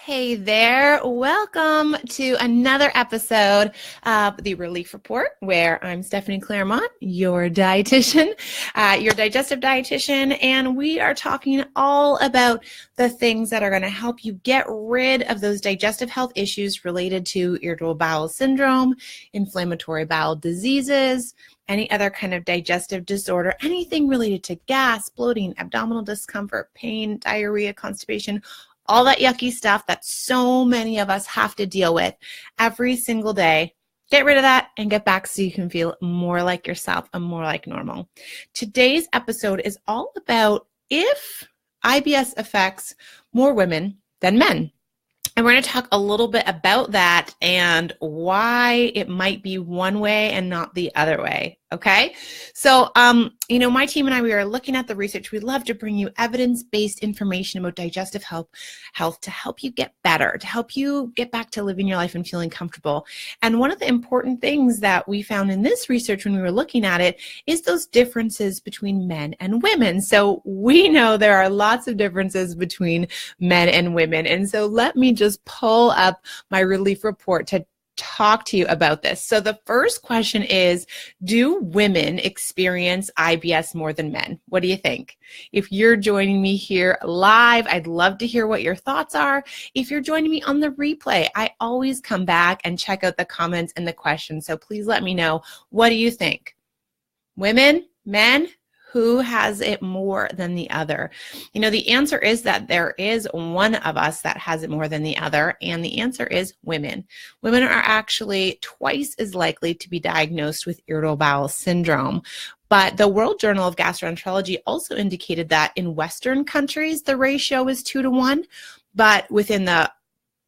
Hey there, welcome to another episode of the Relief Report, where I'm Stephanie Clairmont, your dietitian, your digestive dietitian, and we are talking all about the things that are going to help you get rid of those digestive health issues related to irritable bowel syndrome, inflammatory bowel diseases, any other kind of digestive disorder, anything related to gas, bloating, abdominal discomfort, pain, diarrhea, constipation, all that yucky stuff that so many of us have to deal with every single day. Get rid of that and get back so you can feel more like yourself and more like normal. Today's episode is all about if IBS affects more women than men. And we're going to talk a little bit about that and why it might be one way and not the other way. Okay. So, my team and I, we are looking at the research. We love to bring you evidence-based information about digestive health to help you get better, to help you get back to living your life and feeling comfortable. And one of the important things that we found in this research when we were looking at it is those differences between men and women. So we know there are lots of differences between men and women. And so let me just pull up my relief report to talk to you about this. So the first question is, do women experience IBS more than men? What do you think? If you're joining me here live, I'd love to hear what your thoughts are. If you're joining me on the replay, I always come back and check out the comments and the questions. So please let me know, what do you think? Women, men? Who has it more than the other? The answer is that there is one of us that has it more than the other, and the answer is women. Women are actually twice as likely to be diagnosed with irritable bowel syndrome. But the World Journal of Gastroenterology also indicated that in Western countries, the ratio is 2-1, but within the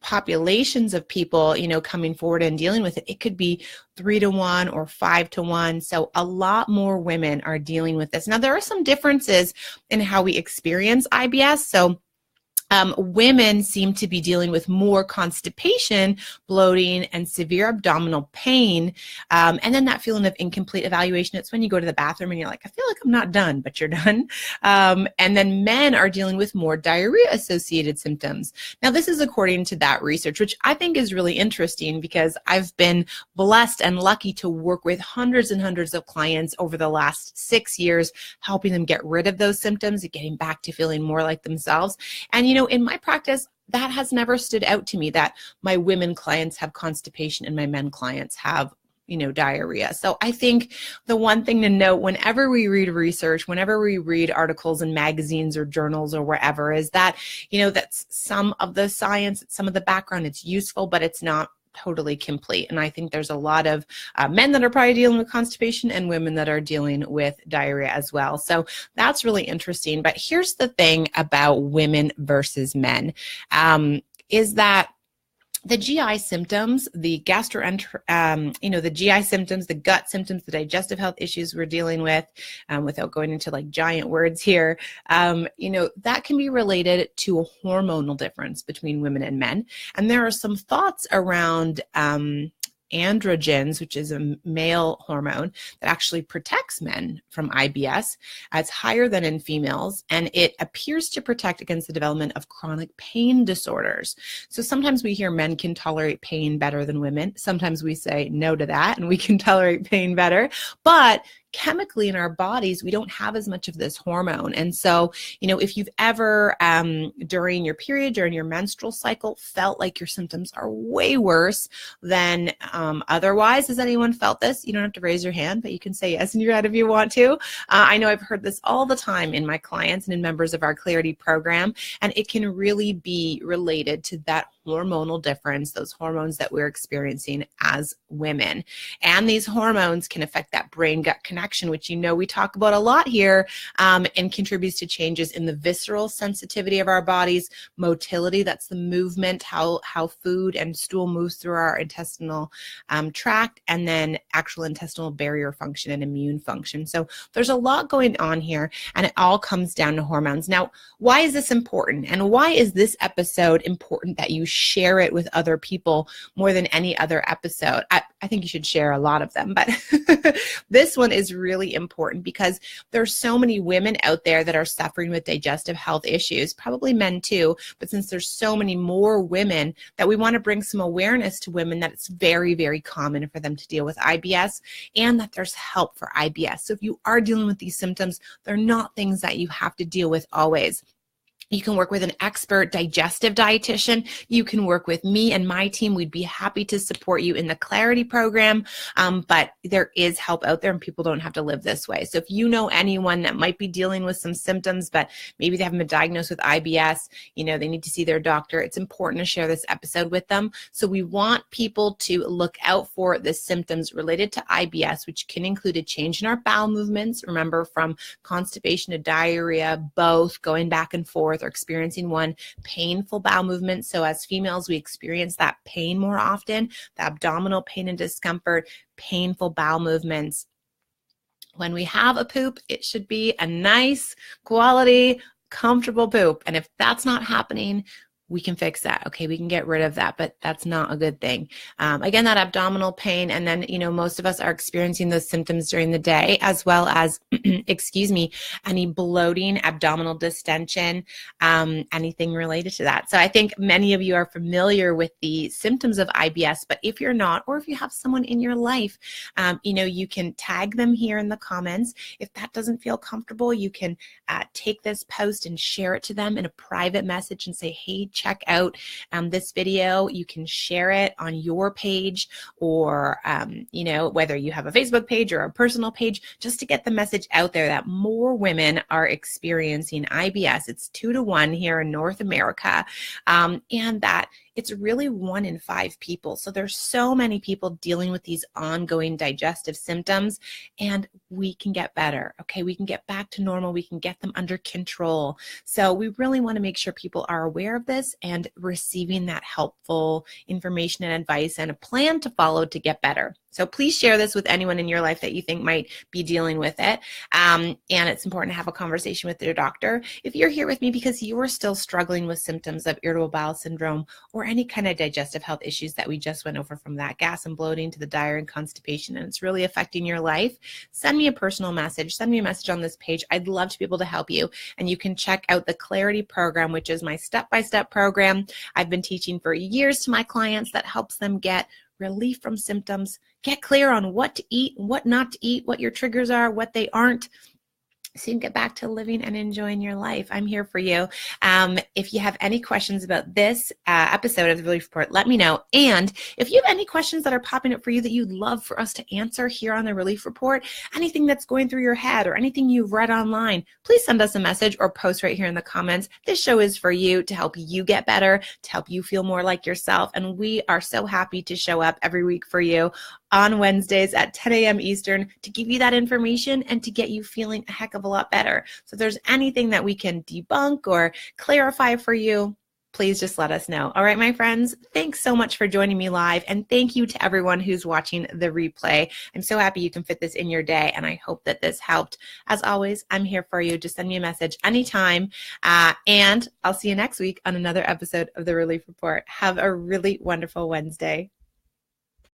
populations of people, coming forward and dealing with it, it could be 3-1 or 5-1. So a lot more women are dealing with this. Now, there are some differences in how we experience IBS. So women seem to be dealing with more constipation, bloating, and severe abdominal pain. And then that feeling of incomplete evaluation. It's when you go to the bathroom and you're like, I feel like I'm not done, but you're done. And then men are dealing with more diarrhea-associated symptoms. Now, this is according to that research, which I think is really interesting because I've been blessed and lucky to work with hundreds and hundreds of clients over the last 6 years, helping them get rid of those symptoms and getting back to feeling more like themselves. And in my practice, that has never stood out to me that my women clients have constipation and my men clients have, diarrhea. So I think the one thing to note whenever we read research, whenever we read articles in magazines or journals or wherever, is that, that's some of the science, some of the background, it's useful, but it's not totally complete. And I think there's a lot of men that are probably dealing with constipation and women that are dealing with diarrhea as well. So that's really interesting. But here's the thing about women versus men, is that the GI symptoms, the the GI symptoms, the gut symptoms, the digestive health issues we're dealing with, without going into like giant words here, that can be related to a hormonal difference between women and men. And there are some thoughts around androgens, which is a male hormone that actually protects men from IBS. It's higher than in females, and it appears to protect against the development of chronic pain disorders. So sometimes we hear men can tolerate pain better than women. Sometimes we say no to that, and we can tolerate pain better. But chemically in our bodies, we don't have as much of this hormone. And so, if you've ever, during your period, during your menstrual cycle, felt like your symptoms are way worse than otherwise, has anyone felt this? You don't have to raise your hand, but you can say yes in your head if you want to. I know I've heard this all the time in my clients and in members of our Clarity program, and it can really be related to that hormonal difference, those hormones that we're experiencing as women. And these hormones can affect that brain-gut connection, which we talk about a lot here, and contributes to changes in the visceral sensitivity of our bodies, motility, that's the movement, how food and stool moves through our intestinal tract, and then actual intestinal barrier function and immune function. So there's a lot going on here, and it all comes down to hormones. Now, why is this important? And why is this episode important that you share it with other people more than any other episode. I think you should share a lot of them, but this one is really important because there's so many women out there that are suffering with digestive health issues, probably men too, but since there's so many more women, that we want to bring some awareness to women that it's very, very common for them to deal with IBS and that there's help for IBS. So if you are dealing with these symptoms, they're not things that you have to deal with always. You can work with an expert digestive dietitian. You can work with me and my team. We'd be happy to support you in the Clarity program. But there is help out there and people don't have to live this way. So if you know anyone that might be dealing with some symptoms, but maybe they haven't been diagnosed with IBS, they need to see their doctor, it's important to share this episode with them. So we want people to look out for the symptoms related to IBS, which can include a change in our bowel movements. Remember, from constipation to diarrhea, both going back and forth, or experiencing one, painful bowel movement. So as females, we experience that pain more often, the abdominal pain and discomfort, painful bowel movements. When we have a poop, it should be a nice, quality, comfortable poop. And if that's not happening, we can fix that. Okay, we can get rid of that, but that's not a good thing. Again, that abdominal pain, and then, most of us are experiencing those symptoms during the day, as well as, any bloating, abdominal distension, anything related to that. So I think many of you are familiar with the symptoms of IBS, but if you're not, or if you have someone in your life, you can tag them here in the comments. If that doesn't feel comfortable, you can take this post and share it to them in a private message and say, hey, check out this video. You can share it on your page or, whether you have a Facebook page or a personal page, just to get the message out there that more women are experiencing IBS. It's 2 to 1 here in North America, and that it's really 1 in 5 people. So there's so many people dealing with these ongoing digestive symptoms, and we can get better. Okay, we can get back to normal. We can get them under control. So we really want to make sure people are aware of this and receiving that helpful information and advice and a plan to follow to get better. So please share this with anyone in your life that you think might be dealing with it. And it's important to have a conversation with your doctor. If you're here with me because you are still struggling with symptoms of irritable bowel syndrome or any kind of digestive health issues that we just went over, from that gas and bloating to the diarrhea and constipation, and it's really affecting your life, send me a personal message. Send me a message on this page. I'd love to be able to help you. And you can check out the Clarity program, which is my step-by-step program I've been teaching for years to my clients that helps them get relief from symptoms, get clear on what to eat, what not to eat, what your triggers are, what they aren't, so you can get back to living and enjoying your life. I'm here for you. If you have any questions about this episode of the Relief Report, let me know. And if you have any questions that are popping up for you that you'd love for us to answer here on the Relief Report, anything that's going through your head or anything you've read online, please send us a message or post right here in the comments. This show is for you, to help you get better, to help you feel more like yourself. And we are so happy to show up every week for you on Wednesdays at 10 a.m. Eastern to give you that information and to get you feeling a heck of a lot better. So if there's anything that we can debunk or clarify for you, please just let us know. All right, my friends, thanks so much for joining me live. And thank you to everyone who's watching the replay. I'm so happy you can fit this in your day, and I hope that this helped. As always, I'm here for you. Just send me a message anytime. And I'll see you next week on another episode of the Relief Report. Have a really wonderful Wednesday.